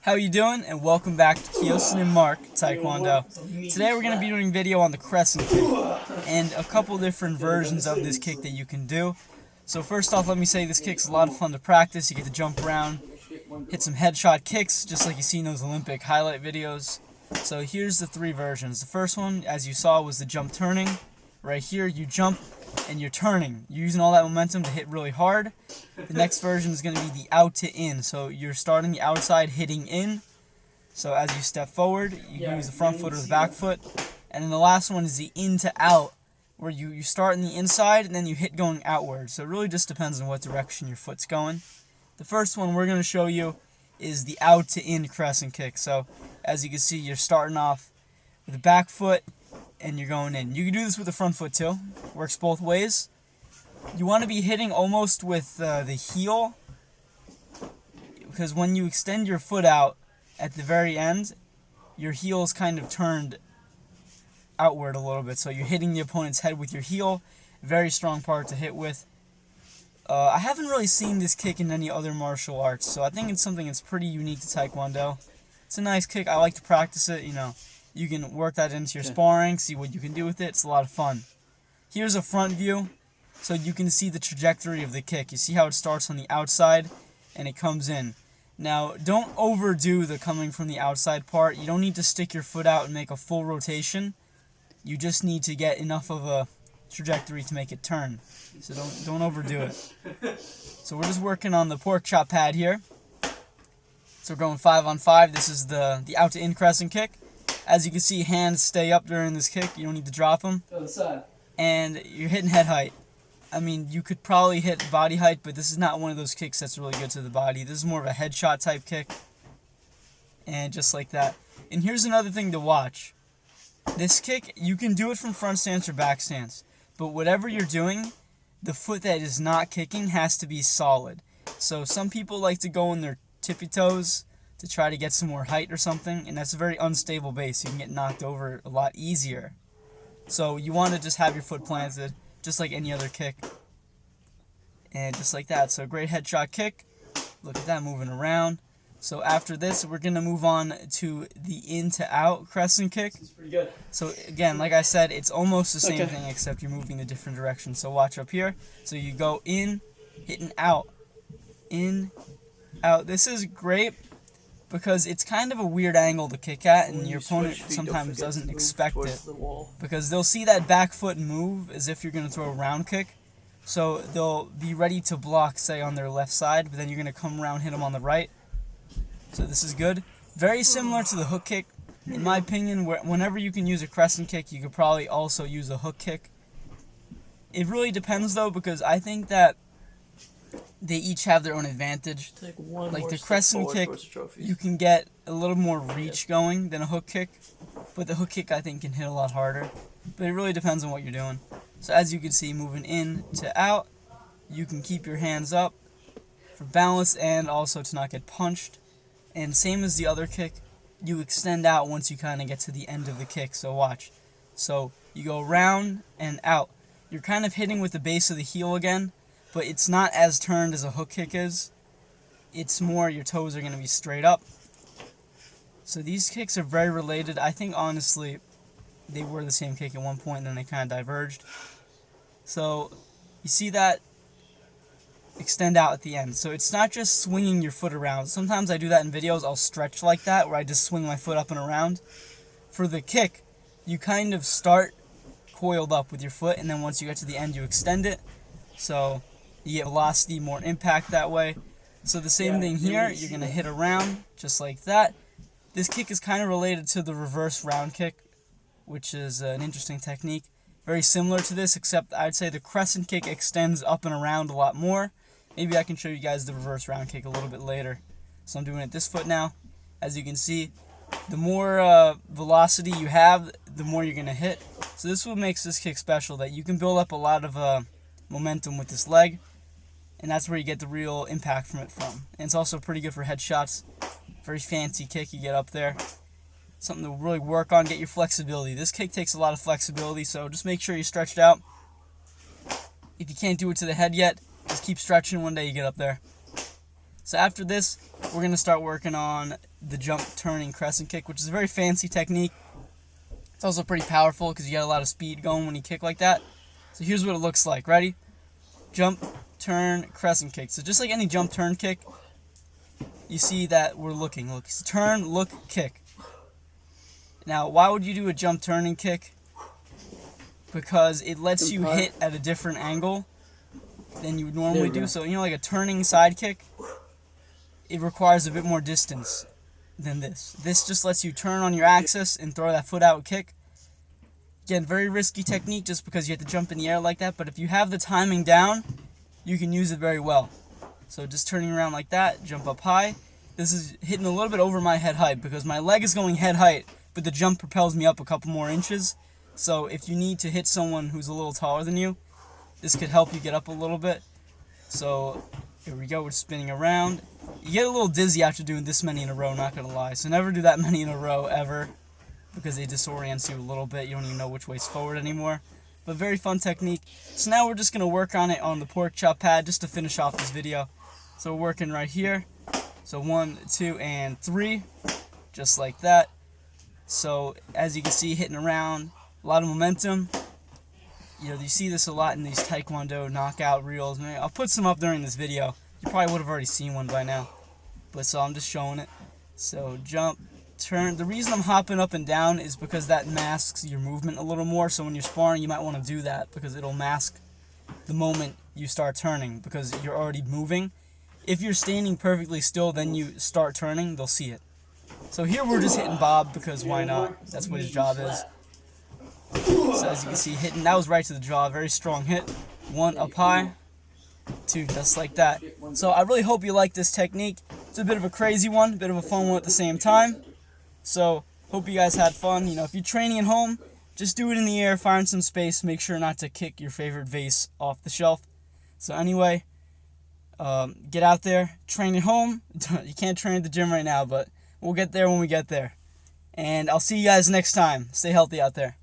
How you doing? And welcome back to Kyosin and Mark Taekwondo. Today we're going to be doing a video on the Crescent kick and a couple different versions of this kick that you can do. So first off, let me say this kick's a lot of fun to practice. You get to jump around, hit some headshot kicks just like you see in those Olympic highlight videos. So here's the three versions. The first one, as you saw, was the jump turning. Right here you jump and you're turning. You're using all that momentum to hit really hard. The next version is going to be the out to in. So you're starting the outside, hitting in. So as you step forward, you use the front foot or the back foot. And then the last one is the in to out, where you start in the inside and then you hit going outward. So it really just depends on what direction your foot's going. The first one we're going to show you is the out to in crescent kick. So as you can see, you're starting off with the back foot and you're going in. You can do this with the front foot too. Works both ways. You want to be hitting almost with the heel, because when you extend your foot out at the very end, your heel is kind of turned outward a little bit. So you're hitting the opponent's head with your heel. Very strong part to hit with. I haven't really seen this kick in any other martial arts, so I think it's something that's pretty unique to Taekwondo. It's a nice kick. I like to practice it, you know. You can work that into your sparring, see what you can do with it. It's a lot of fun. Here's a front view, so you can see the trajectory of the kick. You see how it starts on the outside, and it comes in. Now, don't overdo the coming from the outside part. You don't need to stick your foot out and make a full rotation. You just need to get enough of a trajectory to make it turn. So don't overdo it. So we're just working on the pork chop pad here. So we're going 5-on-5. This is the out to in crescent kick. As you can see, hands stay up during this kick. You don't need to drop them. And you're hitting head height. I mean, you could probably hit body height, but this is not one of those kicks that's really good to the body. This is more of a headshot type kick. And just like that. And here's another thing to watch. This kick, you can do it from front stance or back stance. But whatever you're doing, the foot that is not kicking has to be solid. So some people like to go on their tippy toes to try to get some more height or something, and that's a very unstable base. You can get knocked over a lot easier. So you want to just have your foot planted, just like any other kick. And just like that. So great headshot kick. Look at that moving around. So after this, we're going to move on to the in to out crescent kick. It's pretty good. So again, like I said, it's almost the same thing except you're moving the different direction. So watch up here. So you go in, hitting out. In, out. This is great because it's kind of a weird angle to kick at, and your opponent sometimes doesn't expect it, because they'll see that back foot move as if you're going to throw a round kick. So they'll be ready to block, say, on their left side, but then you're going to come around, hit them on the right. So this is good. Very similar to the hook kick. In my opinion, whenever you can use a crescent kick, you could probably also use a hook kick. It really depends, though, because I think that they each have their own advantage. Like the crescent kick, you can get a little more reach going than a hook kick, but the hook kick I think can hit a lot harder. But it really depends on what you're doing. So as you can see, moving in to out, you can keep your hands up for balance and also to not get punched. And same as the other kick, you extend out once you kind of get to the end of the kick. So watch. So you go round and out. You're kind of hitting with the base of the heel again, but it's not as turned as a hook kick is. It's more your toes are going to be straight up. So these kicks are very related. I think, honestly, they were the same kick at one point, and then they kind of diverged. So you see that extend out at the end. So it's not just swinging your foot around. Sometimes I do that in videos. I'll stretch like that, where I just swing my foot up and around. For the kick, you kind of start coiled up with your foot, and then once you get to the end, you extend it. So you get velocity, more impact that way. So the same thing here, you're going to hit around just like that. This kick is kind of related to the reverse round kick, which is an interesting technique. Very similar to this, except I'd say the crescent kick extends up and around a lot more. Maybe I can show you guys the reverse round kick a little bit later. So I'm doing it this foot now. As you can see, the more velocity you have, the more you're going to hit. So this is what makes this kick special, that you can build up a lot of momentum with this leg, and that's where you get the real impact from it from. And it's also pretty good for headshots. Very fancy kick you get up there. Something to really work on, get your flexibility. This kick takes a lot of flexibility, so just make sure you're stretched out. If you can't do it to the head yet, just keep stretching. One day you get up there. So after this, we're going to start working on the jump turning crescent kick, which is a very fancy technique. It's also pretty powerful because you get a lot of speed going when you kick like that. So here's what it looks like. Ready? Jump, turn, crescent kick. So just like any jump, turn, kick, you see that we're looking. Look, it's turn, look, kick. Now, why would you do a jump, turn, and kick? Because it lets you hit at a different angle than you would normally do. So, you know, like a turning side kick, it requires a bit more distance than this. This just lets you turn on your axis and throw that foot out kick. Again, very risky technique just because you have to jump in the air like that, but if you have the timing down, you can use it very well. So just turning around like that, jump up high. This is hitting a little bit over my head height because my leg is going head height, but the jump propels me up a couple more inches. So if you need to hit someone who's a little taller than you, this could help you get up a little bit. So here we go, we're spinning around. You get a little dizzy after doing this many in a row, not gonna lie. So never do that many in a row ever, because they disorient you a little bit. You don't even know which way's forward anymore. But very fun technique. So now we're just gonna work on it on the pork chop pad just to finish off this video. So we're working right here. So 1, 2, and 3, just like that. So as you can see, hitting around, a lot of momentum. You know, you see this a lot in these Taekwondo knockout reels. I'll put some up during this video. You probably would have already seen one by now. But so I'm just showing it. So jump, turn. The reason I'm hopping up and down is because that masks your movement a little more. So when you're sparring, you might want to do that because it'll mask the moment you start turning because you're already moving. If you're standing perfectly still, then you start turning, they'll see it. So here we're just hitting Bob because why not? That's what his job is. So as you can see, hitting, that was right to the jaw, very strong hit. 1 up high, 2 just like that. So I really hope you like this technique. It's a bit of a crazy one, a bit of a fun one at the same time. So hope you guys had fun. You know, if you're training at home, just do it in the air, find some space, make sure not to kick your favorite vase off the shelf. So anyway, get out there, train at home. You can't train at the gym right now, but we'll get there when we get there. And I'll see you guys next time. Stay healthy out there.